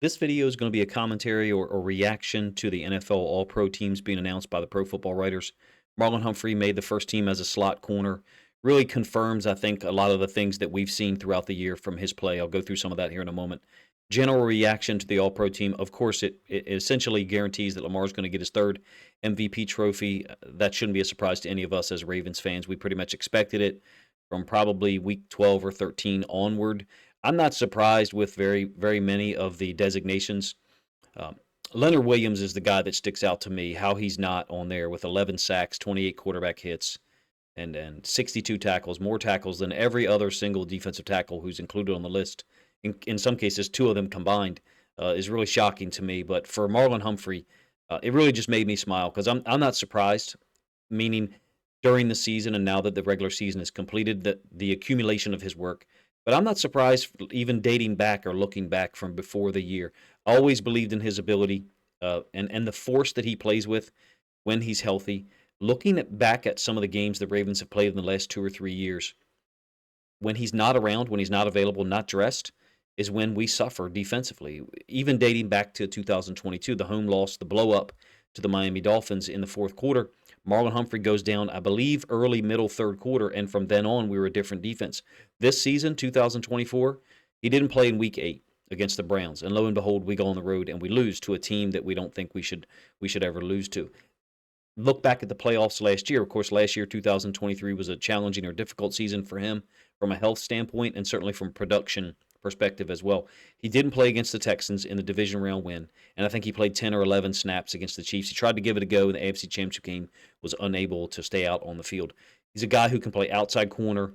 This video is going to be a commentary or reaction to the NFL All-Pro teams being announced by the Pro Football Writers. Marlon Humphrey made the first team as a slot corner. Really confirms, I think, a lot of the things that we've seen throughout the year from his play. I'll go through some of that here in a moment. General reaction to the All-Pro team. Of course, it essentially guarantees that Lamar's going to get his third MVP trophy. That shouldn't be a surprise to any of us as Ravens fans. We pretty much expected it from probably week 12 or 13 onward. I'm not surprised with very many of the designations. Um, Leonard Williams is the guy that sticks out to me, how he's not on there with 11 sacks, 28 quarterback hits, and 62 tackles, more tackles than every other single defensive tackle who's included on the list. In some cases, two of them combined is really shocking to me. But for Marlon Humphrey, it really just made me smile because I'm not surprised, meaning during the season and now that the regular season is completed, that the accumulation of his work. But I'm not surprised, even dating back or looking back from before the year. I always believed in his ability and the force that he plays with when he's healthy. Looking back at some of the games the Ravens have played in the last 2 or 3 years, when he's not around, when he's not available, not dressed, is when we suffer defensively. Even dating back to 2022, the home loss, the blow up to the Miami Dolphins in the fourth quarter, Marlon Humphrey goes down, I believe, early, middle, third quarter, and from then on, we were a different defense. This season, 2024, he didn't play in Week 8 against the Browns, and lo and behold, we go on the road and we lose to a team that we don't think we should ever lose to. Look back at the playoffs last year. Of course, last year, 2023, was a challenging or difficult season for him from a health standpoint and certainly from production perspective as well. He didn't play against the Texans in the division round win, and I think he played 10 or 11 snaps against the Chiefs. He tried to give it a go in the AFC Championship game, was unable to stay out on the field. He's a guy who can play outside corner,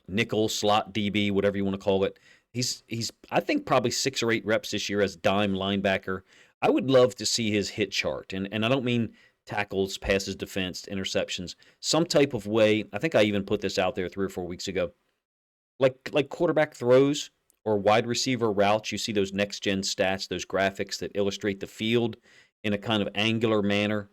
nickel, slot DB, whatever you want to call it. He's I think probably 6 or 8 reps this year as dime linebacker. I would love to see his hit chart, and I don't mean tackles, passes, defense, interceptions, some type of way. I think I even put this out there 3 or 4 weeks ago. Like quarterback throws or wide receiver routes, you see those next gen stats, those graphics that illustrate the field in a kind of angular manner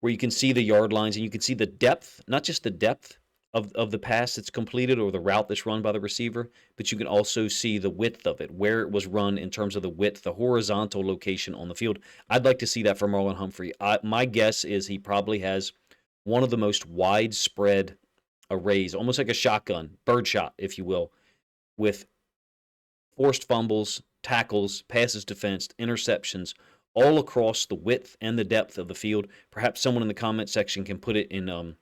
where you can see the yard lines and you can see the depth, not just the depth of the pass that's completed or the route that's run by the receiver, but you can also see the width of it, where it was run in terms of the width, the horizontal location on the field. I'd like to see that from Marlon Humphrey. My guess is he probably has one of the most widespread arrays, almost like a shotgun, birdshot, if you will, with forced fumbles, tackles, passes defensed, interceptions, all across the width and the depth of the field. Perhaps someone in the comment section can put it in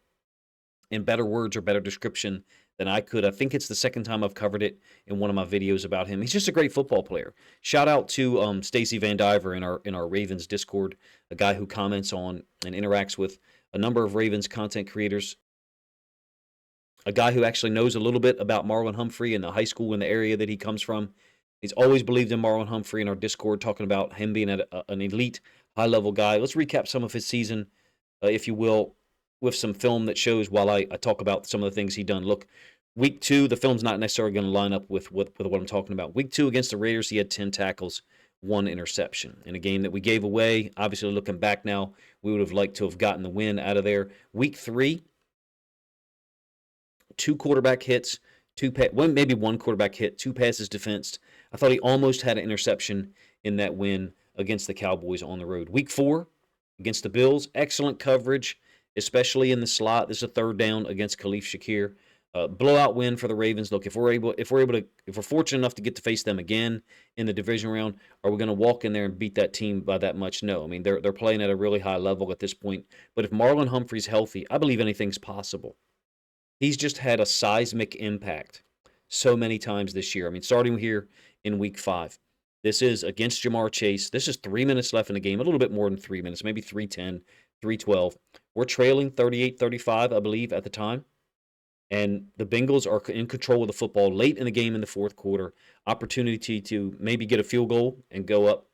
better words or better description than I could. I think it's the second time I've covered it in one of my videos about him. He's just a great football player. Shout out to Stacy Van Diver in our Ravens Discord, a guy who comments on and interacts with a number of Ravens content creators. A guy who actually knows a little bit about Marlon Humphrey and the high school in the area that he comes from. He's always believed in Marlon Humphrey in our Discord, talking about him being an elite, high-level guy. Let's recap some of his season, if you will, with some film that shows while I talk about some of the things he's done. Look, week 2, the film's not necessarily going to line up with what I'm talking about. Week 2 against the Raiders, he had 10 tackles, 1 interception. In a game that we gave away, obviously looking back now, we would have liked to have gotten the win out of there. Week 3, 2 quarterback hits, maybe 1 quarterback hit, 2 passes defensed. I thought he almost had an interception in that win against the Cowboys on the road. Week 4 against the Bills, excellent coverage, especially in the slot. This is a third down against Khalif Shakir. Blowout win for the Ravens. Look, if we're fortunate enough to get to face them again in the division round, are we going to walk in there and beat that team by that much? No. I mean, they're playing at a really high level at this point. But if Marlon Humphrey's healthy, I believe anything's possible. He's just had a seismic impact so many times this year. I mean, starting here in week 5. This is against Jamar Chase. This is 3 minutes left in the game, a little bit more than 3 minutes, maybe 3:10, 3:12. We're trailing 38-35, I believe, at the time. And the Bengals are in control of the football late in the game in the fourth quarter. Opportunity to maybe get a field goal and go up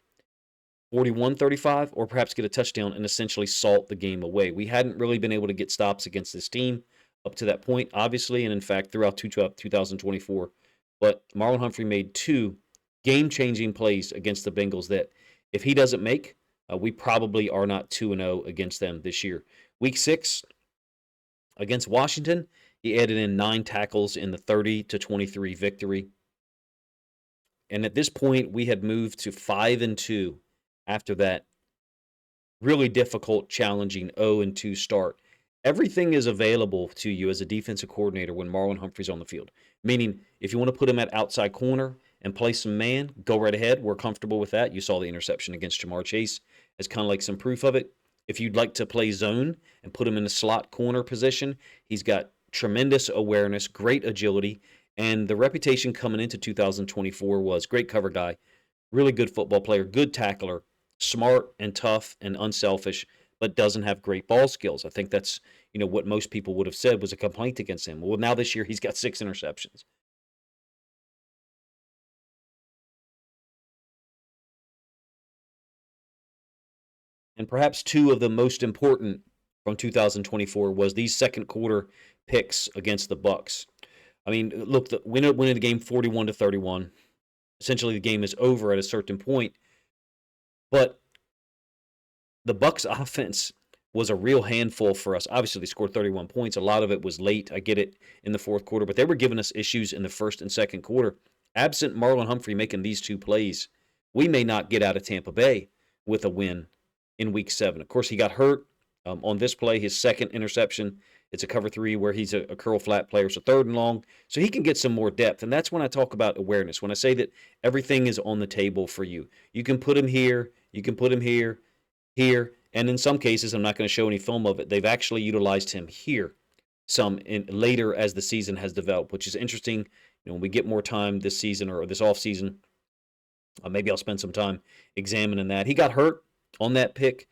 41-35, or perhaps get a touchdown and essentially salt the game away. We hadn't really been able to get stops against this team up to that point, obviously, and in fact, throughout 2024. But Marlon Humphrey made 2 game-changing plays against the Bengals that, if he doesn't make, we probably are not 2-0 against them this year. Week 6 against Washington, he added in 9 tackles in the 30-23 victory. And at this point, we had moved to 5-2 after that really difficult, challenging 0-2 start. Everything is available to you as a defensive coordinator when Marlon Humphrey's on the field. Meaning, if you want to put him at outside corner and play some man, go right ahead. We're comfortable with that. You saw the interception against Jamar Chase as kind of like some proof of it. If you'd like to play zone and put him in the slot corner position, he's got tremendous awareness, great agility, and the reputation coming into 2024 was great cover guy, really good football player, good tackler, smart and tough and unselfish, but doesn't have great ball skills. I think that's what most people would have said was a complaint against him. Well, now this year he's got 6 interceptions. And perhaps two of the most important from 2024 was these second quarter picks against the Bucks. I mean, look, the winner winning the game 41-31. Essentially, the game is over at a certain point. But the Bucks offense was a real handful for us. Obviously, they scored 31 points. A lot of it was late. I get it in the fourth quarter, but they were giving us issues in the first and second quarter. Absent Marlon Humphrey making these 2 plays, we may not get out of Tampa Bay with a win in Week 7. Of course, he got hurt on this play, his second interception. It's a cover 3 where he's a curl flat player, so 3rd and long. So he can get some more depth, and that's when I talk about awareness. When I say that everything is on the table for you. You can put him here, you can put him here, and in some cases, I'm not going to show any film of it, they've actually utilized him here some later as the season has developed, which is interesting. When we get more time this season or this offseason, maybe I'll spend some time examining that. He got hurt on that pick,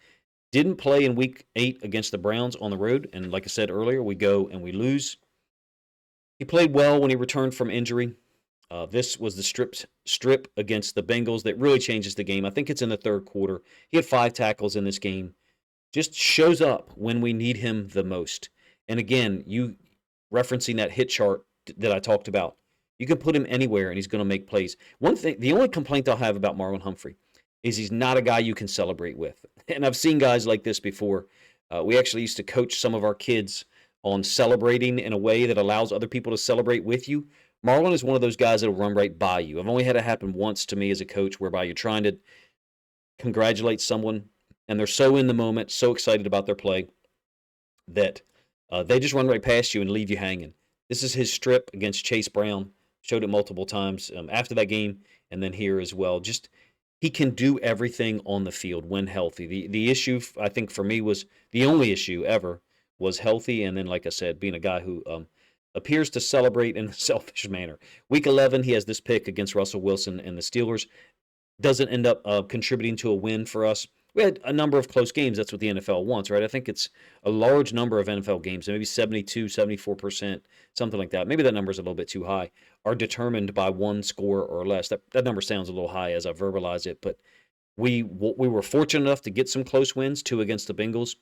didn't play in Week 8 against the Browns on the road, and like I said earlier, we go and we lose. He played well when he returned from injury. This was the strip against the Bengals that really changes the game. I think it's in the third quarter. He had 5 tackles in this game. Just shows up when we need him the most. And again, you referencing that hit chart that I talked about, you can put him anywhere and he's going to make plays. One thing, the only complaint I'll have about Marlon Humphrey is he's not a guy you can celebrate with. And I've seen guys like this before. We actually used to coach some of our kids on celebrating in a way that allows other people to celebrate with you. Marlon is one of those guys that will run right by you. I've only had it happen once to me as a coach whereby you're trying to congratulate someone and they're so in the moment, so excited about their play that they just run right past you and leave you hanging. This is his strip against Chase Brown. Showed it multiple times after that game and then here as well. Just he can do everything on the field when healthy. The issue, I think, for me was the only issue ever was healthy. And then, like I said, being a guy who appears to celebrate in a selfish manner. Week 11, he has this pick against Russell Wilson and the Steelers. Doesn't end up contributing to a win for us. We had a number of close games. That's what the NFL wants, right? I think it's a large number of NFL games, maybe 72, 74%, something like that. Maybe that number is a little bit too high, are determined by one score or less. That number sounds a little high as I verbalize it, but we were fortunate enough to get some close wins, 2 against the Bengals.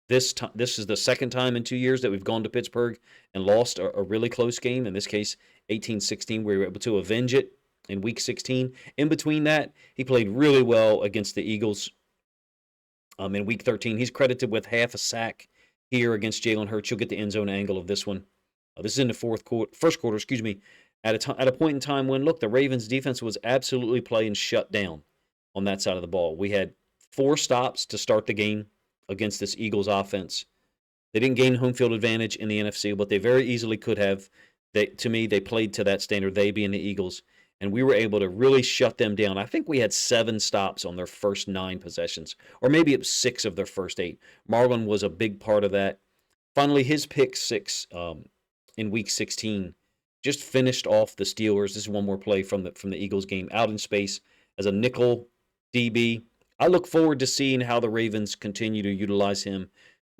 This is the second time in 2 years that we've gone to Pittsburgh and lost a really close game. In this case, 18-16, we were able to avenge it in Week 16. In between that, he played really well against the Eagles. In Week 13, he's credited with half a sack here against Jalen Hurts. You'll get the end zone angle of this one. This is in the first quarter, at a point in time when, look, the Ravens' defense was absolutely playing shut down on that side of the ball. We had 4 stops to start the game against this Eagles offense. They didn't gain home field advantage in the NFC, but they very easily could have. To me, they played to that standard, they being the Eagles, and we were able to really shut them down. I think we had 7 stops on their first 9 possessions, or maybe it was 6 of their first 8. Marlon was a big part of that. Finally, his pick 6 in Week 16 just finished off the Steelers. This is one more play from the Eagles game, out in space as a nickel DB. I look forward to seeing how the Ravens continue to utilize him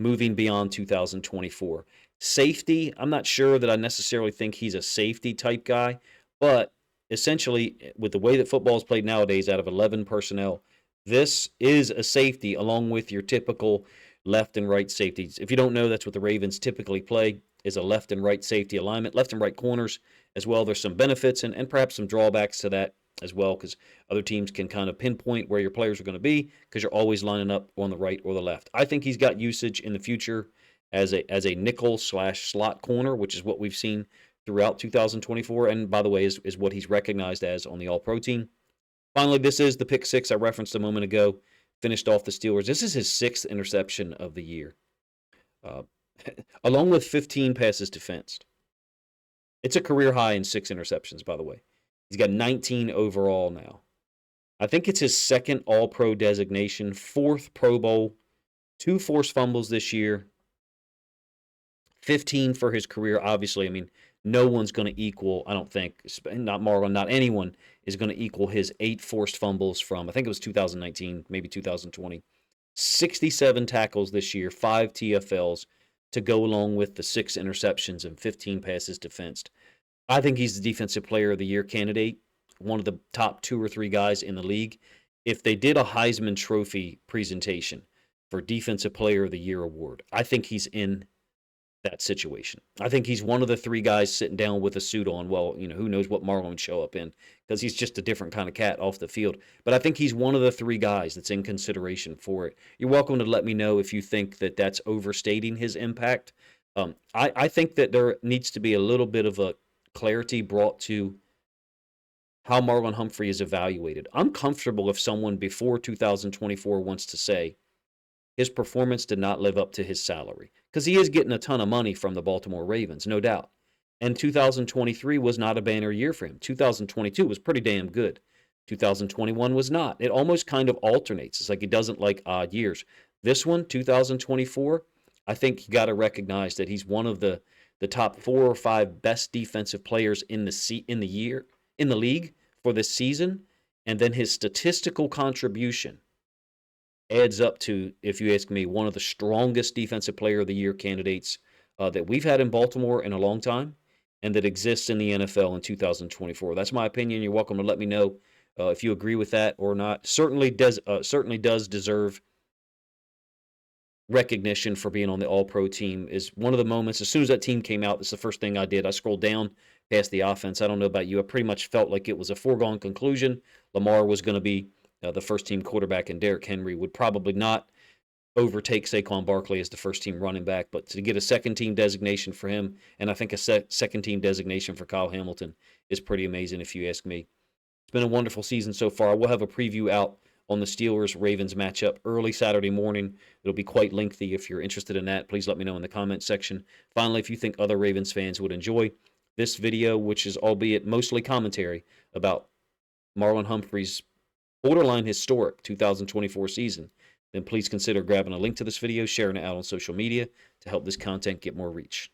moving beyond 2024. Safety, I'm not sure that I necessarily think he's a safety type guy, but essentially, with the way that football is played nowadays, out of 11 personnel, this is a safety along with your typical left and right safeties. If you don't know, that's what the Ravens typically play, is a left and right safety alignment, left and right corners as well. There's some benefits and perhaps some drawbacks to that as well, because other teams can kind of pinpoint where your players are going to be because you're always lining up on the right or the left. I think he's got usage in the future as a nickel/slot corner, which is what we've seen throughout 2024, and by the way, is what he's recognized as on the All-Pro team. Finally, this is the pick six I referenced a moment ago. Finished off the Steelers. This is his 6th interception of the year, uh, along with 15 passes defensed. It's a career high in 6 interceptions, by the way. He's got 19 overall now. I think it's his 2nd All-Pro designation, 4th Pro Bowl, 2 forced fumbles this year, 15 for his career. Obviously, I mean, no one's going to equal, I don't think, not Marlon, not anyone is going to equal his 8 forced fumbles from, I think it was 2019, maybe 2020. 67 tackles this year, 5 TFLs to go along with the 6 interceptions and 15 passes defensed. I think he's the Defensive Player of the Year candidate, one of the top 2 or 3 guys in the league. If they did a Heisman Trophy presentation for Defensive Player of the Year award, I think he's in that situation. I think he's one of the 3 guys sitting down with a suit on. Well, who knows what Marlon would show up in, because he's just a different kind of cat off the field. But I think he's one of the 3 guys that's in consideration for it. You're welcome to let me know if you think that that's overstating his impact. I think that there needs to be a little bit of a clarity brought to how Marlon Humphrey is evaluated. I'm comfortable if someone before 2024 wants to say his performance did not live up to his salary, because he is getting a ton of money from the Baltimore Ravens, no doubt. And 2023 was not a banner year for him. 2022 was pretty damn good. 2021 was not. It almost kind of alternates. It's like he doesn't like odd years. This one, 2024, I think you got to recognize that he's one of the top 4 or 5 best defensive players in the league for this season, and then his statistical contribution adds up to, if you ask me, one of the strongest Defensive Player of the Year candidates that we've had in Baltimore in a long time, and that exists in the NFL in 2024. That's my opinion. You're welcome to let me know if you agree with that or not. Certainly does deserve recognition for being on the All-Pro team. Is one of the moments, as soon as that team came out, that's the first thing I did. I scrolled down past the offense. I don't know about you. I pretty much felt like it was a foregone conclusion. Lamar was going to be the first-team quarterback, and Derrick Henry would probably not overtake Saquon Barkley as the first-team running back. But to get a second-team designation for him, and I think a second-team designation for Kyle Hamilton, is pretty amazing if you ask me. It's been a wonderful season so far. We'll have a preview out on the Steelers-Ravens matchup early Saturday morning. It'll be quite lengthy. If you're interested in that, please let me know in the comments section. Finally, if you think other Ravens fans would enjoy this video, which is albeit mostly commentary about Marlon Humphrey's borderline historic 2024 season, then please consider grabbing a link to this video, sharing it out on social media to help this content get more reach.